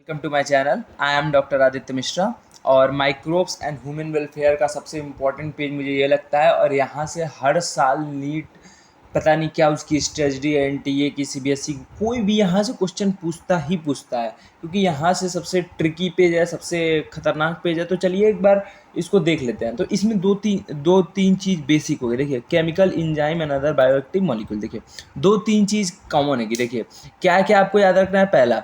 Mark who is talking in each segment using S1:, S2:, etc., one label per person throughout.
S1: Welcome to my channel. I am doctor Aditya Mishra. और microbes and human welfare का सबसे important page मुझे ये लगता है, और यहाँ से हर साल नीट पता नहीं क्या उसकी स्ट्रेटजी एनटीए की सीबीएसई कोई भी यहाँ से क्वेश्चन पूछता ही पूछता है, क्योंकि यहाँ से सबसे ट्रिकी पेज है, सबसे खतरनाक पेज है। तो चलिए एक बार इसको देख लेते हैं। तो इसमें दो तीन चीज़ बेसिक हो गई। देखिए, chemical enzyme and other bioactive molecule. देखिए, दो तीन चीज़ कॉमन है कि देखिए क्या क्या आपको याद रखना है। पहला,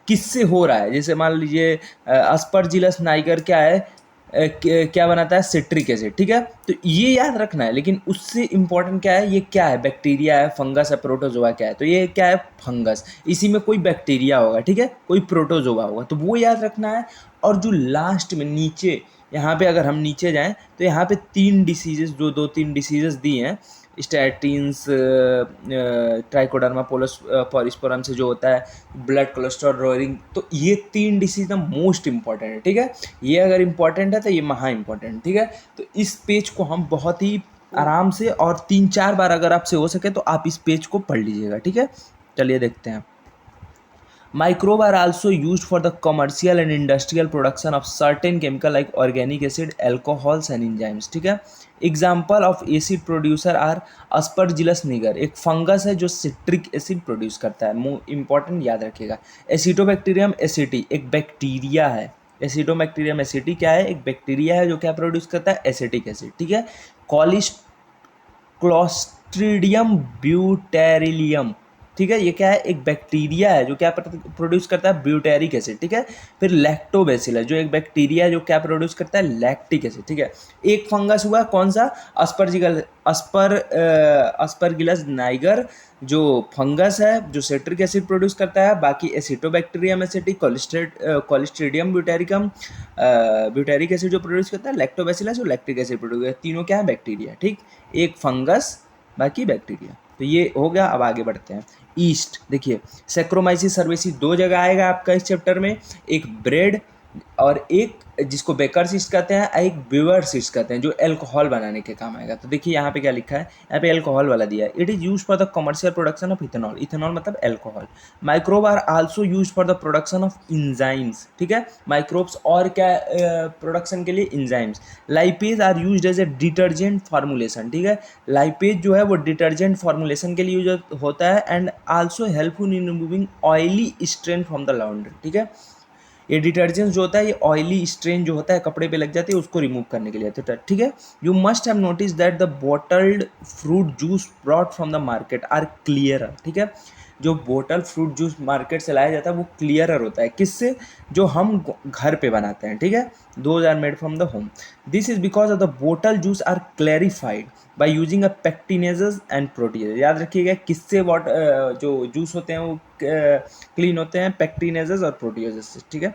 S1: किससे हो रहा है। जैसे मान लीजिए अस्परजिलस नाइगर क्या है, क्या बनाता है, सिट्रिक एसिड। ठीक है, तो ये याद रखना है। लेकिन उससे इम्पोर्टेंट क्या है, ये क्या है, बैक्टीरिया है, फंगस है, प्रोटोजोआ क्या है। तो ये क्या है, फंगस। इसी में कोई बैक्टीरिया होगा, ठीक है, कोई प्रोटोजोआ होगा, तो वो याद रखना है। और जो लास्ट में नीचे यहाँ पे अगर हम नीचे जाएं तो यहाँ पे तीन डिसीजेस, जो दो तीन डिसीजेस दी हैं, स्टैटिन्स, ट्राइकोडर्मा पोलस पॉलिस्पोरम से जो होता है, ब्लड कोलेस्ट्रॉल रोअरिंग। तो ये तीन डिसीज ना मोस्ट इंपॉर्टेंट है। ठीक है, ये अगर इंपॉर्टेंट है तो ये महा इंपॉर्टेंट। ठीक है, तो इस पेज को हम बहुत ही आराम से और 3-4 बार अगर आपसे हो सके तो आप इस पेज को पढ़ लीजिएगा। ठीक है, चलिए देखते हैं। Microbes are also used for the commercial and industrial production of certain chemical like organic acid, alcohols and enzymes. ठीक है, example of acid producer are Aspergillus niger, एक फंगस है जो सिट्रिक एसिड प्रोड्यूस करता है। इंपॉर्टेंट याद रखिएगा। एसिटोबैक्टीरियम एसिटी एक बैक्टीरिया है। एसिटोबैक्टीरियम एसिटी क्या है, एक बैक्टीरिया है जो क्या प्रोड्यूस करता है, एसिटिक एसिड। ठीक है, कॉलिस्ट क्लोस्ट्रीडियम ब्यूटेरिलियम, ठीक है, ये क्या है, एक बैक्टीरिया है जो क्या प्रोड्यूस करता है, ब्यूटेरिक एसिड। ठीक है, फिर लैक्टोबैसिलस जो एक बैक्टीरिया है जो क्या प्रोड्यूस करता है, लैक्टिक एसिड। ठीक है, एक फंगस हुआ कौन सा, अस्परगिलस नाइगर, जो फंगस है जो सिट्रिक एसिड प्रोड्यूस करता है। बाकी एसिटोबैक्टीरियम एसिटी, कोलिस्ट्रीडियम ब्यूटेरिकम ब्यूटेरिक एसिड जो प्रोड्यूस करता है, लैक्टोबैसिलस जो लैक्टिक एसिड प्रोड्यूस करता है। तीनों क्या है, बैक्टीरिया। ठीक, एक फंगस, बाकी बैक्टीरिया। तो ये हो गया। अब आगे बढ़ते हैं। ईस्ट, देखिए सैक्रोमाइसिस सर्वेसिस दो जगह आएगा आपका इस चैप्टर में, एक ब्रेड और एक जिसको बेकर ईस्ट कहते हैं, एक ब्यूअर्स ईस्ट कहते हैं, जो अल्कोहल बनाने के काम आएगा। तो देखिए यहाँ पे क्या लिखा है, यहाँ पे अल्कोहल वाला दिया है। It is use for the commercial production of ethanol, ethanol मतलब alcohol. Microbe are also use for the production of enzymes. ठीक है, माइक्रोब्स और क्या प्रोडक्शन के लिए, enzymes. Lipase are used as a detergent formulation. ठीक है, लाइपेज जो है वो डिटर्जेंट फार्मुलेशन के लिए यूज होता है, and also helpful in removing oily strain from the laundry. ठीक है, ये डिटर्जेंट जो होता है, ये ऑयली स्ट्रेन जो होता है कपड़े पे लग जाती है, उसको रिमूव करने के लिए। तो ठीक है, you must have notice that the bottled fruit juice brought from the market are clear. ठीक है, जो बोटल फ्रूट जूस मार्केट से लाया जाता है वो क्लियरर होता है। किससे, जो हम घर पे बनाते हैं। ठीक है, those are made from the home. This is because of the bottle juice are clarified by using a pectinases and proteases. याद रखिएगा किससे जो जूस होते हैं वो क्लीन होते हैं, पेक्टिनेजेस और प्रोटीजेस से। ठीक है,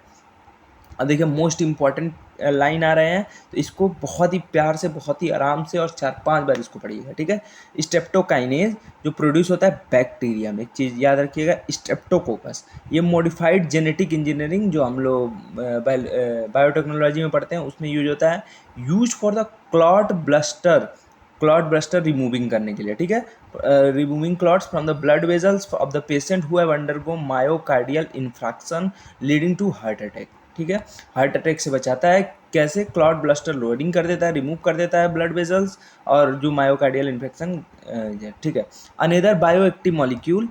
S1: अब देखिए मोस्ट इंपॉर्टेंट लाइन आ रहे हैं, तो इसको बहुत ही प्यार से, बहुत ही आराम से और 4-5 बार इसको पढ़िएगा। ठीक है, स्ट्रेप्टोकाइनेज जो प्रोड्यूस होता है बैक्टीरिया में, एक चीज़ याद रखिएगा, स्ट्रेप्टोकोकस। ये मॉडिफाइड जेनेटिक इंजीनियरिंग जो हम लोग बायोटेक्नोलॉजी में पढ़ते हैं उसमें यूज होता है, use for the clot buster removing करने के लिए। ठीक है, removing clots from the blood vessels of the patient who have undergo myocardial infarction leading to heart attack. ठीक है, हार्ट अटैक से बचाता है। कैसे, क्लॉट ब्लस्टर लोडिंग कर देता है, रिमूव कर देता है ब्लड वेजल्स और जो मायोकार्डियल इन्फेक्शन। ठीक है, another bioactive molecule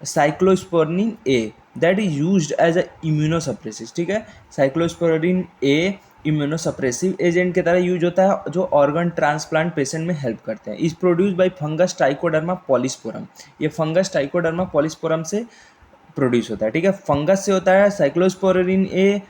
S1: cyclosporin A that is used as a immunosuppressive. ठीक है, साइक्लोस्पोरिन ए इम्यूनोसप्रेसिव एजेंट की तरह यूज होता है, जो ऑर्गन ट्रांसप्लांट पेशेंट में हेल्प करते हैं। Is produce by fungus trichoderma polysporum, ये फंगस ट्राइकोडर्मा पॉलिस्पोरम से प्रोड्यूस होता है। ठीक है, फंगस से होता है। साइक्लोस्पोरिन ए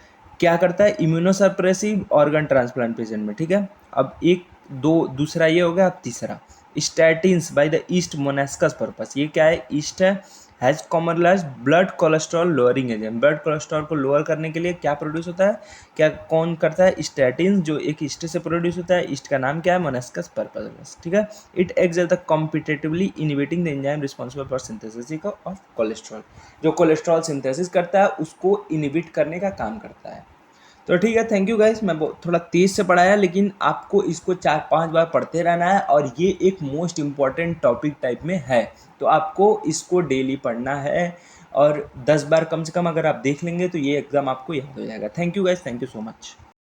S1: क्या करता है, इम्यूनोसप्रेसिव ऑर्गन ट्रांसप्लांट पेशेंट में। ठीक है, अब एक दो दूसरा ये हो गया। अब तीसरा, statins by the yeast Monascus purpureus, ये क्या है, ईस्ट है, has commercialise blood cholesterol lowering agent. Blood cholesterol को लोअर करने के लिए क्या प्रोड्यूस होता है, क्या कौन करता है, स्टैटिन, जो एक ईस्ट से प्रोड्यूस होता है। ईस्ट का नाम क्या है, मोनास्कस पर्पस। ठीक है, it acts as the competitively inhibiting the enzyme responsible for synthesis of cholesterol, जो कोलेस्ट्रॉल सिंथेसिस करता है उसको इनिबिट करने का काम करता है। तो ठीक है, थैंक यू गाइस। मैं थोड़ा तेज़ से पढ़ाया, लेकिन आपको इसको 4-5 बार पढ़ते रहना है, और ये एक मोस्ट इम्पॉर्टेंट टॉपिक टाइप में है, तो आपको इसको डेली पढ़ना है। और 10 बार कम से कम अगर आप देख लेंगे तो ये एग्ज़ाम आपको याद हो जाएगा। Thank you guys, thank you so much.